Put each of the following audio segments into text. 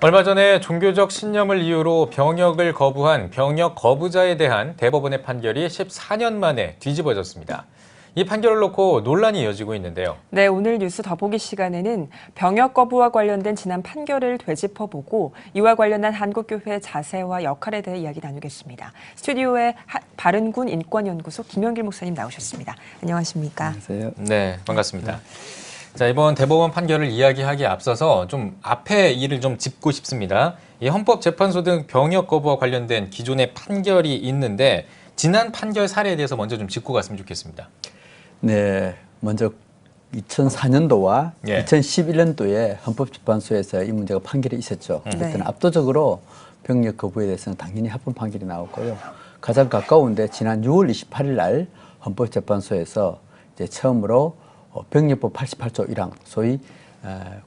얼마 전에 종교적 신념을 이유로 병역을 거부한 병역 거부자에 대한 대법원의 판결이 14년 만에 뒤집어졌습니다. 이 판결을 놓고 논란이 이어지고 있는데요. 네, 오늘 뉴스 더보기 시간에는 병역 거부와 관련된 지난 판결을 되짚어보고 이와 관련한 한국교회의 자세와 역할에 대해 이야기 나누겠습니다. 스튜디오에 바른군 인권연구소 김영길 목사님 나오셨습니다. 안녕하십니까? 안녕하세요. 네, 반갑습니다. 자, 이번 대법원 판결을 이야기하기에 앞서서 좀 앞에 일을 좀 짚고 싶습니다. 이 헌법재판소 등 병역 거부와 관련된 기존의 판결이 있는데 지난 판결 사례에 대해서 먼저 좀 짚고 갔으면 좋겠습니다. 네, 먼저 2004년도와 2011년도에 헌법재판소에서 이 문제가 판결이 있었죠. 그때는 압도적으로 병역 거부에 대해서는 당연히 합헌 판결이 나왔고요. 가장 가까운데 지난 6월 28일 날 헌법재판소에서 이제 처음으로 병역법 88조 1항, 소위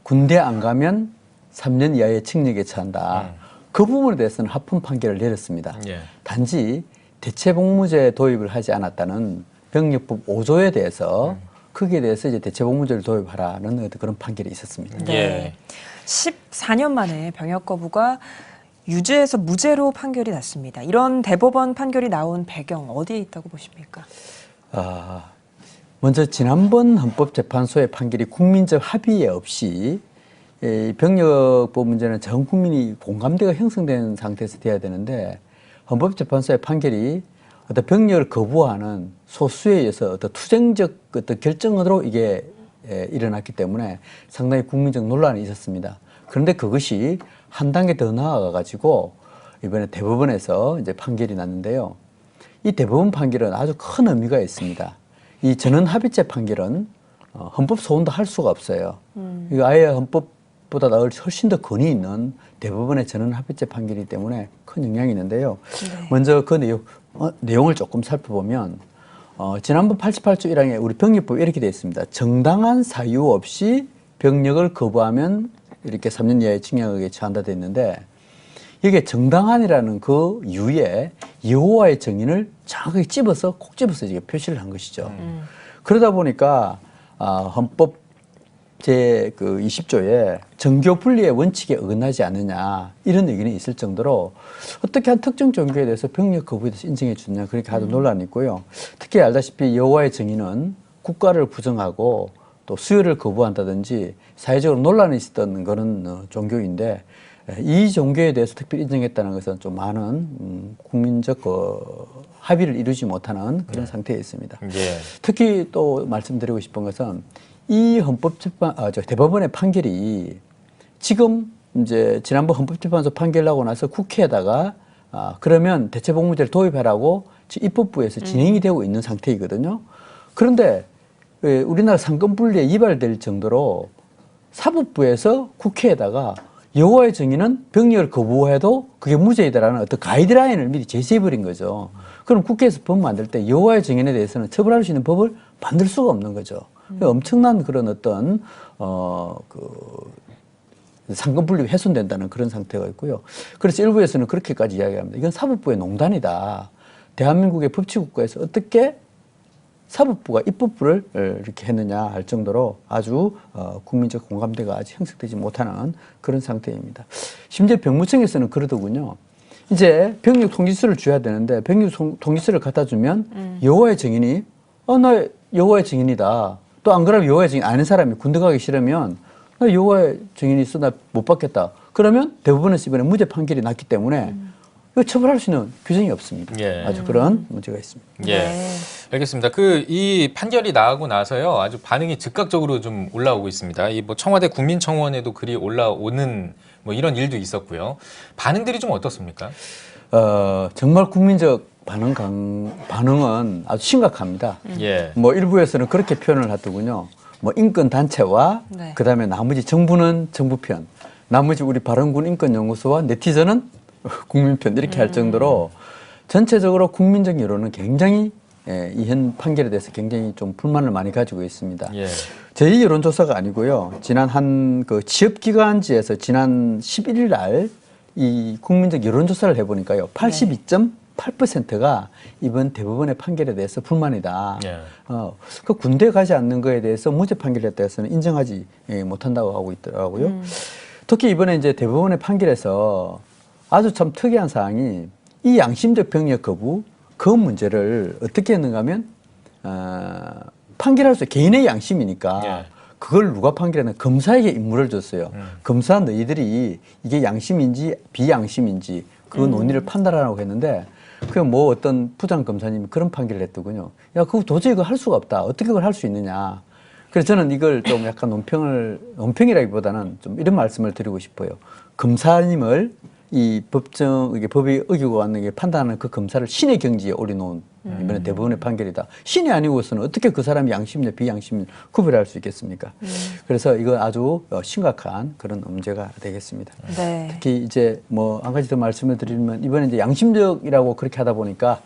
군대 안 가면 3년 이하의 징역에 처한다. 그 부분에 대해서는 합헌 판결을 내렸습니다. 단지 대체복무제 도입을 하지 않았다는 병역법 5조에 대해서 거기에 대해서 이제 대체복무제를 도입하라는 그런 판결이 있었습니다. 네. 14년 만에 병역 거부가 유죄에서 무죄로 판결이 났습니다. 이런 대법원 판결이 나온 배경 어디에 있다고 보십니까? 먼저 지난번 헌법재판소의 판결이 국민적 합의에 없이 병역법 문제는 전 국민이 공감대가 형성된 상태에서 돼야 되는데 헌법재판소의 판결이 어떤 병역을 거부하는 소수에 의해서 어떤 투쟁적 어떤 결정으로 이게 일어났기 때문에 상당히 국민적 논란이 있었습니다. 그런데 그것이 한 단계 더 나아가 가지고 이번에 대법원에서 이제 판결이 났는데요. 이 대법원 판결은 아주 큰 의미가 있습니다. 이 전원 합의체 판결은 헌법 소원도 할 수가 없어요. 이거 아예 헌법보다 훨씬 더 권위 있는 대법원의 전원 합의체 판결이기 때문에 큰 영향이 있는데요. 먼저 그 내용을 조금 살펴보면 지난번 88조 1항에 우리 병역법에 이렇게 되어 있습니다. 정당한 사유 없이 병역을 거부하면 이렇게 3년 이하의 징역에 처한다 되어 있는데 이게 정당한이라는 그 이유에 여호와의 정인을 정확하게 콕 집어서 이게 표시를 한 것이죠. 그러다 보니까 헌법 제 20조에 정교 분리의 원칙에 어긋나지 않느냐 이런 의견이 있을 정도로 어떻게 한 특정 종교에 대해서 병역 거부에 대해서 인정해 주느냐 그렇게 아주 논란이 있고요. 특히 알다시피 여호와의 정인은 국가를 부정하고 또 수혈을 거부한다든지 사회적으로 논란이 있었던 그런 종교인데 이 종교에 대해서 특별히 인정했다는 것은 좀 많은 국민적 합의를 이루지 못하는 그런 상태에 있습니다. 특히 또 말씀드리고 싶은 것은 이 대법원의 판결이 지금 이제 지난번 헌법재판소 판결 나고 나서 국회에다가 그러면 대체복무제를 도입하라고 입법부에서 진행이 되고 있는 상태이거든요. 그런데 우리나라 상권분리에 유발될 정도로 사법부에서 국회에다가 여호와의 정의는 병역을 거부해도 그게 무죄이다라는 어떤 가이드라인을 미리 제시해버린 거죠. 그럼 국회에서 법 만들 때 여호와의 정인에 대해서는 처벌할 수 있는 법을 만들 수가 없는 거죠. 엄청난 그런 어떤 상권분립이 훼손된다는 그런 상태가 있고요. 그래서 일부에서는 그렇게까지 이야기합니다. 이건 사법부의 농단이다. 대한민국의 법치국가에서 어떻게 사법부가 입법부를 이렇게 했느냐 할 정도로 아주 국민적 공감대가 아직 형성되지 못하는 그런 상태입니다. 심지어 병무청에서는 그러더군요. 이제 병역 통지서를 줘야 되는데 병역 통지서를 갖다 주면 여호와의 증인이 나 여호와의 증인이다. 또 안 그러면 여호와의 증인 아는 사람이 군대 가기 싫으면 나 여호와의 증인이 있어 나 못 받겠다. 그러면 대법원에서 이번에 무죄 판결이 났기 때문에 이거 처벌할 수 있는 규정이 없습니다. 아주 그런 문제가 있습니다. 알겠습니다. 이 판결이 나오고 나서요, 아주 반응이 즉각적으로 좀 올라오고 있습니다. 이 청와대 국민청원에도 글이 올라오는 이런 일도 있었고요. 반응들이 좀 어떻습니까? 정말 국민적 반응은 아주 심각합니다. 일부에서는 그렇게 표현을 하더군요. 인권 단체와 그다음에 나머지 정부는 정부 편, 나머지 우리 바른군 인권연구소와 네티즌은 국민편 이렇게 할 정도로 전체적으로 국민적 여론은 굉장히 이 현 판결에 대해서 굉장히 좀 불만을 많이 가지고 있습니다. 저희 여론조사가 아니고요. 지난 한 지역기관지에서 지난 11일 날 이 국민적 여론조사를 해보니까요. 82.8%가 이번 대법원의 판결에 대해서 불만이다. 그 군대 가지 않는 거에 대해서 무죄 판결에 대해서는 인정하지 못한다고 하고 있더라고요. 특히 이번에 이제 대법원의 판결에서 아주 참 특이한 사항이 이 양심적 병역 거부 그 문제를 어떻게 했는가 하면 판결할 수 개인의 양심이니까 예. 그걸 누가 판결했나 검사에게 임무를 줬어요. 검사 너희들이 이게 양심인지 비양심인지 그 논의를 판단하라고 했는데 그 뭐 어떤 부장 검사님이 그런 판결을 했더군요. 야, 그거 도저히 그거 할 수가 없다. 어떻게 그걸 할 수 있느냐. 그래서 저는 이걸 좀 약간 논평이라기보다는 좀 이런 말씀을 드리고 싶어요. 검사님을 이 이게 법이 어기고 왔는 게 판단하는 그 검사를 신의 경지에 올려놓은 이번에 대법원의 판결이다. 신이 아니고서는 어떻게 그 사람이 양심이냐 비양심을 구별할 수 있겠습니까? 그래서 이거 아주 심각한 그런 문제가 되겠습니다. 네. 특히 이제 뭐 한 가지 더 말씀을 드리면 이번에 이제 양심적이라고 그렇게 하다 보니까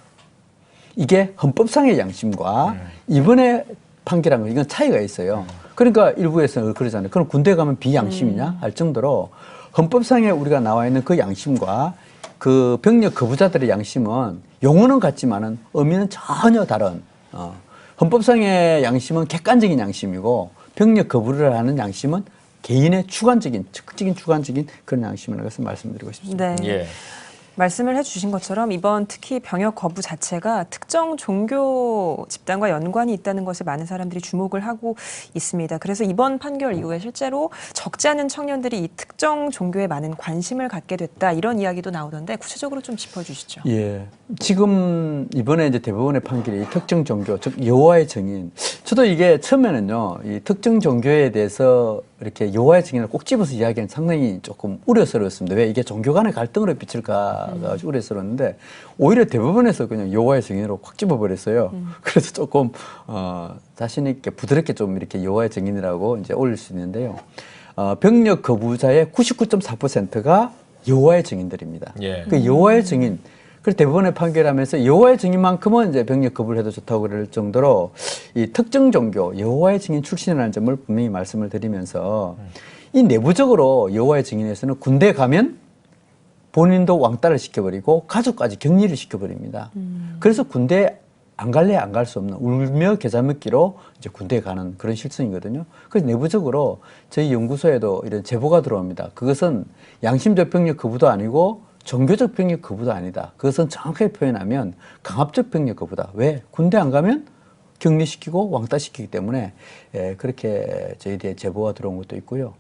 이게 헌법상의 양심과 이번에 판결한 거 이건 차이가 있어요. 그러니까 일부에서는 그러잖아요. 그럼 군대 가면 비양심이냐 할 정도로 헌법상에 우리가 나와 있는 그 양심과 그 병력 거부자들의 양심은 용어는 같지만은 의미는 전혀 다른 헌법상의 양심은 객관적인 양심이고 병력 거부를 하는 양심은 개인의 주관적인 그런 양심이라는 것을 말씀드리고 싶습니다. 네. 예. 말씀을 해주신 것처럼 이번 특히 병역 거부 자체가 특정 종교 집단과 연관이 있다는 것에 많은 사람들이 주목을 하고 있습니다. 그래서 이번 판결 이후에 실제로 적지 않은 청년들이 이 특정 종교에 많은 관심을 갖게 됐다 이런 이야기도 나오던데 구체적으로 좀 짚어주시죠. 예, 지금 이번에 이제 대법원의 판결이 특정 종교, 즉 여호와의 증인. 저도 이게 처음에는요, 이 특정 종교에 대해서 이렇게 여호와의 증인을 꼭 집어서 이야기하는 상당히 조금 우려스러웠습니다. 왜 이게 종교 간의 갈등으로 비칠까 우려스러웠는데 오히려 대법원에서 그냥 여호와의 증인으로 확 집어버렸어요. 그래서 조금 자신 있게 부드럽게 좀 이렇게 여호와의 증인이라고 이제 올릴 수 있는데요. 병력 거부자의 99.4%가 여호와의 증인들입니다. 예. 그 여호와의 증인. 그래서 대법원의 판결하면서 여호와의 증인만큼은 이제 병력 거부를 해도 좋다고 그럴 정도로 이 특정 종교 여호와의 증인 출신이라는 점을 분명히 말씀을 드리면서 이 내부적으로 여호와의 증인에서는 군대 가면 본인도 왕따를 시켜버리고 가족까지 격리를 시켜버립니다. 그래서 군대 안 갈래 안 갈 수 없는 울며 겨자 먹기로 이제 군대에 가는 그런 실정이거든요. 그래서 내부적으로 저희 연구소에도 이런 제보가 들어옵니다. 그것은 양심적 병력 거부도 아니고 종교적 병력 거부도 아니다. 그것은 정확하게 표현하면 강압적 병력 거부다. 왜? 군대 안 가면 격리시키고 왕따시키기 때문에 그렇게 저희들의 제보가 들어온 것도 있고요.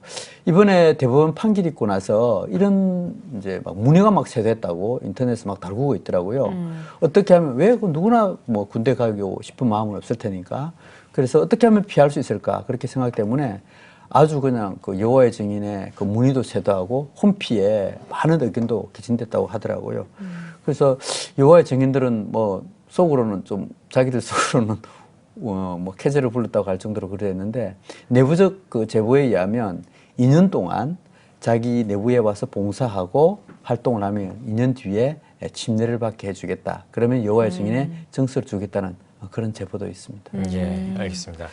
이번에 대법원 판결이 있고 나서 이런 이제 막 문의가 막 세대했다고 인터넷에 막 달구고 있더라고요. 어떻게 하면 왜 누구나 뭐 군대 가고 싶은 마음은 없을 테니까 그래서 어떻게 하면 피할 수 있을까 그렇게 생각 때문에 아주 그냥 그 여호와의 증인의 그 문의도 세도하고 홈피에 많은 의견도 개진됐다고 하더라고요. 그래서 여호와의 증인들은 뭐 속으로는 좀 자기들 속으로는 뭐 캐제를 불렀다고 할 정도로 그랬는데 내부적 그 제보에 의하면 2년 동안 자기 내부에 와서 봉사하고 활동을 하면 2년 뒤에 침례를 받게 해주겠다. 그러면 여호와의 증인의 증서를 주겠다는 그런 제보도 있습니다. 예, 알겠습니다.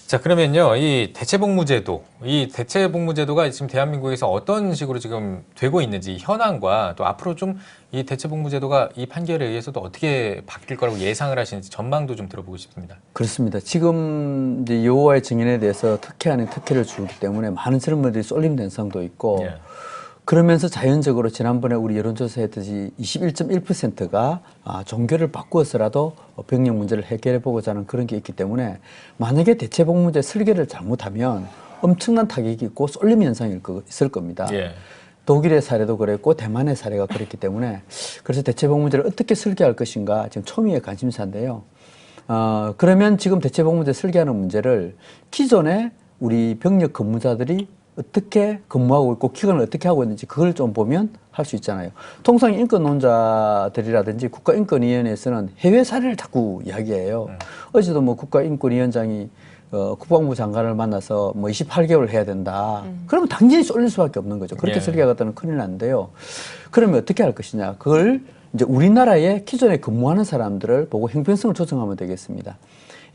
자, 그러면요, 이 대체복무제도가 지금 대한민국에서 어떤 식으로 지금 되고 있는지 현황과 또 앞으로 좀 이 대체복무제도가 이 판결에 의해서도 어떻게 바뀔 거라고 예상을 하시는지 전망도 좀 들어보고 싶습니다. 그렇습니다. 지금 이제 여호와의 증인에 대해서 특혜 아닌 특혜를 주기 때문에 많은 젊은이들이 쏠림 현상도 있고 예. 그러면서 자연적으로 지난번에 우리 여론조사 했듯이 21.1%가 종교를 바꾸어서라도 병력 문제를 해결해 보고자 하는 그런 게 있기 때문에 만약에 대체복무제 설계를 잘못하면 엄청난 타격이 있고 쏠림 현상이 있을 겁니다. 예. 독일의 사례도 그랬고 대만의 사례가 그랬기 때문에 그래서 대체복무제를 어떻게 설계할 것인가 지금 초미의 관심사인데요. 그러면 지금 대체복무제 설계하는 문제를 기존에 우리 병력 근무자들이 어떻게 근무하고 있고 기간을 어떻게 하고 있는지 그걸 좀 보면 할 수 있잖아요. 통상 인권론자들이라든지 국가인권위원회에서는 해외 사례를 자꾸 이야기해요. 어제도 뭐 국가인권위원장이 국방부 장관을 만나서 뭐 28개월 해야 된다. 그러면 당연히 쏠릴 수밖에 없는 거죠. 그렇게 예. 설계하겠다는 큰일 났는데요. 그러면 어떻게 할 것이냐. 그걸 이제 우리나라에 기존에 근무하는 사람들을 보고 형평성을 조정하면 되겠습니다.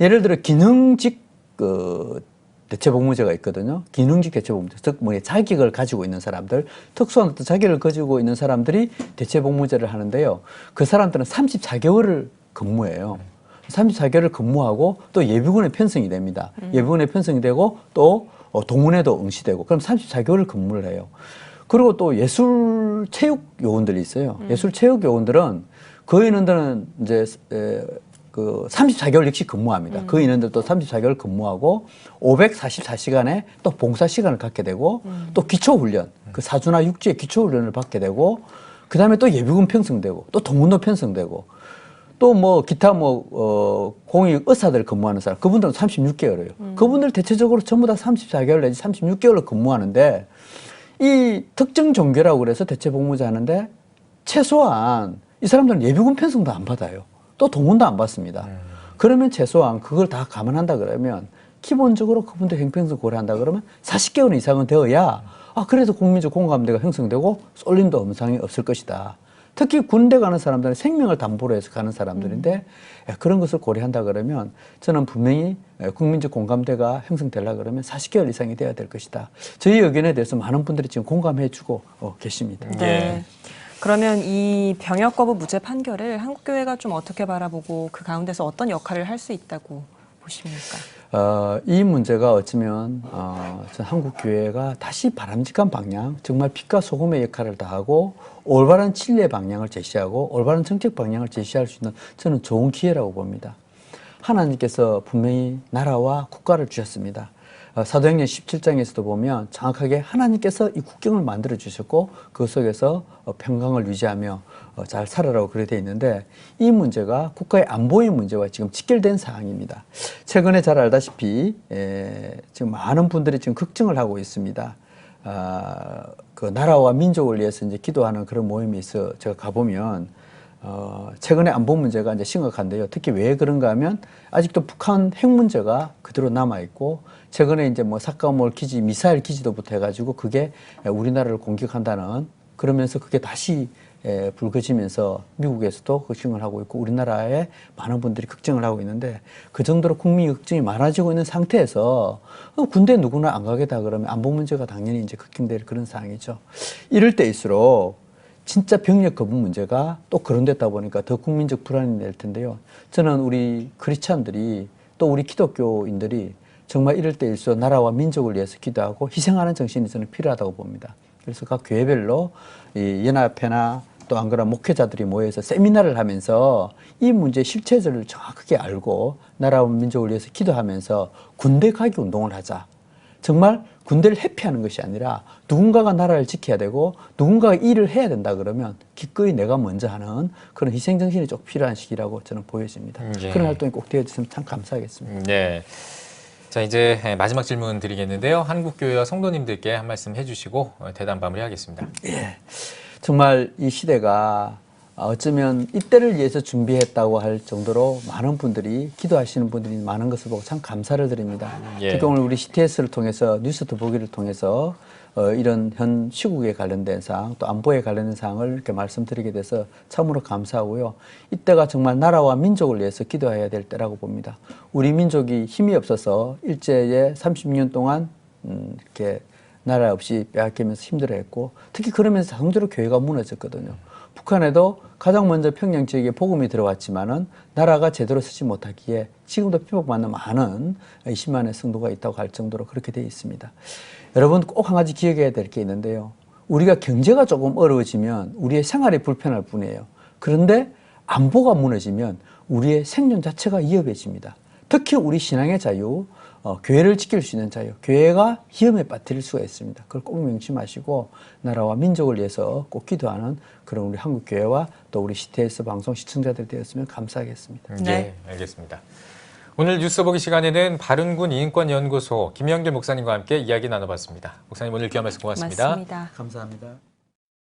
예를 들어 기능직 대체복무제가 있거든요. 기능직 대체복무제, 즉 뭐 자격을 가지고 있는 사람들, 특수한 어떤 자격을 가지고 있는 사람들이 대체복무제를 하는데요. 그 사람들은 34개월을 근무해요. 34개월을 근무하고 또 예비군에 편성이 됩니다. 예비군에 편성이 되고 또 동문회도 응시되고 그럼 34개월을 근무를 해요. 그리고 또 예술 체육 요원들이 있어요. 예술 체육 요원들은 그 인원들은 이제 그 34개월 역시 근무합니다. 그 인원들도 34개월 근무하고 544시간에 또 봉사 시간을 갖게 되고 또 기초훈련, 그 사주나 육지의 기초훈련을 받게 되고 그 다음에 또 예비군 편성되고 또 동문도 편성되고 또 뭐 기타 공익 의사들 근무하는 사람 그분들은 36개월이에요. 그분들 대체적으로 전부 다 34개월 내지 36개월을 근무하는데 이 특정 종교라고 그래서 대체 복무자 하는데 최소한 이 사람들은 예비군 편성도 안 받아요. 또 동원도 안 받습니다. 그러면 최소한 그걸 다 감안한다 그러면 기본적으로 그분들 형평성 고려한다 그러면 40개월 이상은 되어야 그래도 국민적 공감대가 형성되고 쏠림도 엄상이 없을 것이다. 특히 군대 가는 사람들은 생명을 담보로 해서 가는 사람들인데 그런 것을 고려한다 그러면 저는 분명히 국민적 공감대가 형성되려고 그러면 40개월 이상이 돼야 될 것이다. 저희 의견에 대해서 많은 분들이 지금 공감해 주고 계십니다. 네. 그러면 이 병역 거부 무죄 판결을 한국교회가 좀 어떻게 바라보고 그 가운데서 어떤 역할을 할 수 있다고 보십니까? 이 문제가 어쩌면 한국교회가 다시 바람직한 방향, 정말 빛과 소금의 역할을 다하고 올바른 진리의 방향을 제시하고 올바른 정책 방향을 제시할 수 있는 저는 좋은 기회라고 봅니다. 하나님께서 분명히 나라와 국가를 주셨습니다. 사도행전 17장에서도 보면 정확하게 하나님께서 이 국경을 만들어 주셨고 그 속에서 평강을 유지하며 잘 살아라고 그렇게 되어 있는데 이 문제가 국가의 안보의 문제와 지금 직결된 사항입니다. 최근에 잘 알다시피 지금 많은 분들이 지금 걱정을 하고 있습니다. 그 나라와 민족을 위해서 이제 기도하는 그런 모임이 있어 제가 가보면 최근에 안보 문제가 이제 심각한데요. 특히 왜 그런가 하면 아직도 북한 핵 문제가 그대로 남아 있고 최근에 이제 뭐 사카몰 기지 미사일 기지도부터 해가지고 그게 우리나라를 공격한다는 그러면서 그게 다시 불거지면서 미국에서도 걱정을 하고 있고 우리나라에 많은 분들이 걱정을 하고 있는데 그 정도로 국민 걱정이 많아지고 있는 상태에서 군대 누구나 안 가겠다 그러면 안보 문제가 당연히 이제 걱정될 그런 상황이죠. 이럴 때일수록 진짜 병력 거부 문제가 또 거론됐다 보니까 더 국민적 불안이 될 텐데요. 저는 우리 크리스찬들이 또 우리 기독교인들이 정말 이럴 때일수록 나라와 민족을 위해서 기도하고 희생하는 정신이 저는 필요하다고 봅니다. 그래서 각 교회별로 이 연합회나 또 안 그러면 목회자들이 모여서 세미나를 하면서 이 문제의 실체를 정확하게 알고 나라와 민족을 위해서 기도하면서 군대 가기 운동을 하자. 정말 군대를 회피하는 것이 아니라 누군가가 나라를 지켜야 되고 누군가가 일을 해야 된다 그러면 기꺼이 내가 먼저 하는 그런 희생정신이 좀 필요한 시기라고 저는 보여집니다. 예. 그런 활동이 꼭 되어졌으면 참 감사하겠습니다. 네. 자, 이제 마지막 질문 드리겠는데요. 한국교회와 성도님들께 한 말씀 해주시고 대담 마무리하겠습니다. 예. 정말 이 시대가 어쩌면 이때를 위해서 준비했다고 할 정도로 많은 분들이 기도하시는 분들이 많은 것을 보고 참 감사를 드립니다. 예. 특히 오늘 우리 CTS를 통해서 뉴스 더보기를 통해서 이런 현 시국에 관련된 사항 또 안보에 관련된 사항을 이렇게 말씀드리게 돼서 참으로 감사하고요. 이때가 정말 나라와 민족을 위해서 기도해야 될 때라고 봅니다. 우리 민족이 힘이 없어서 일제에 30년 동안 이렇게 나라 없이 빼앗기면서 힘들어했고 특히 그러면서 자동적으로 교회가 무너졌거든요. 북한에도 가장 먼저 평양 지역에 복음이 들어왔지만은 나라가 제대로 서지 못하기에 지금도 피복받는 많은 20만의 성도가 있다고 할 정도로 그렇게 되어 있습니다. 여러분 꼭 한 가지 기억해야 될 게 있는데요. 우리가 경제가 조금 어려워지면 우리의 생활이 불편할 뿐이에요. 그런데 안보가 무너지면 우리의 생존 자체가 위협해집니다. 특히 우리 신앙의 자유, 교회를 지킬 수 있는 자유, 교회가 위험에 빠뜨릴 수가 있습니다. 그걸 꼭 명심하시고 나라와 민족을 위해서 꼭 기도하는 그런 우리 한국교회와 또 우리 CTS 방송 시청자들 되었으면 감사하겠습니다. 네, 알겠습니다. 오늘 뉴스 보기 시간에는 바른군 인권연구소 김영길 목사님과 함께 이야기 나눠봤습니다. 목사님 오늘 귀한 말씀 고맙습니다. 고맙습니다. 감사합니다.